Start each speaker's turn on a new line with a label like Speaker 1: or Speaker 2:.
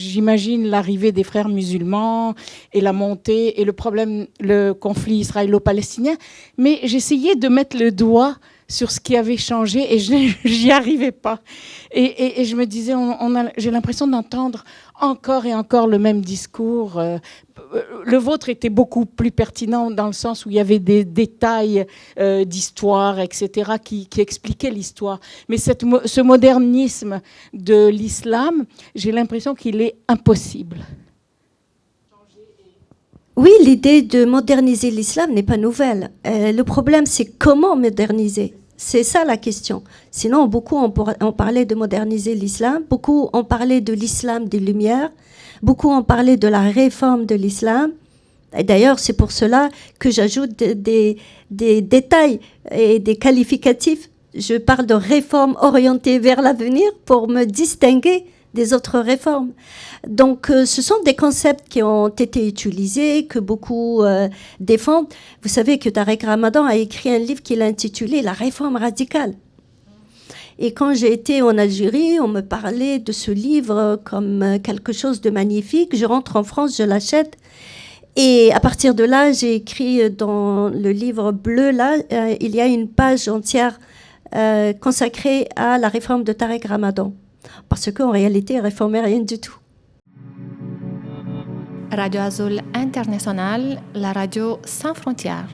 Speaker 1: J'imagine l'arrivée des frères musulmans et la montée et le conflit israélo-palestinien, mais j'essayais de mettre le doigt sur ce qui avait changé et j'y arrivais pas. Et je me disais, j'ai l'impression d'entendre encore et encore le même discours. Le vôtre était beaucoup plus pertinent dans le sens où il y avait des détails d'histoire, etc., qui expliquaient l'histoire. Mais ce modernisme de l'islam, j'ai l'impression qu'il est impossible.
Speaker 2: Oui, l'idée de moderniser l'islam n'est pas nouvelle. Le problème, c'est comment moderniser. C'est ça la question. Sinon, beaucoup ont parlé de moderniser l'islam, beaucoup ont parlé de l'islam des Lumières, beaucoup ont parlé de la réforme de l'islam. Et d'ailleurs, c'est pour cela que j'ajoute des détails et des qualificatifs. Je parle de réforme orientée vers l'avenir pour me distinguer des autres réformes. Donc, ce sont des concepts qui ont été utilisés, que beaucoup défendent. Vous savez que Tariq Ramadan a écrit un livre qu'il a intitulé « La réforme radicale ». Et quand j'ai été en Algérie, on me parlait de ce livre comme quelque chose de magnifique. Je rentre en France, je l'achète. Et à partir de là, j'ai écrit dans le livre bleu, là, il y a une page entière consacrée à la réforme de Tariq Ramadan. Parce qu'en réalité, il ne réformait rien du tout.
Speaker 3: Radio Azul International, la radio sans frontières.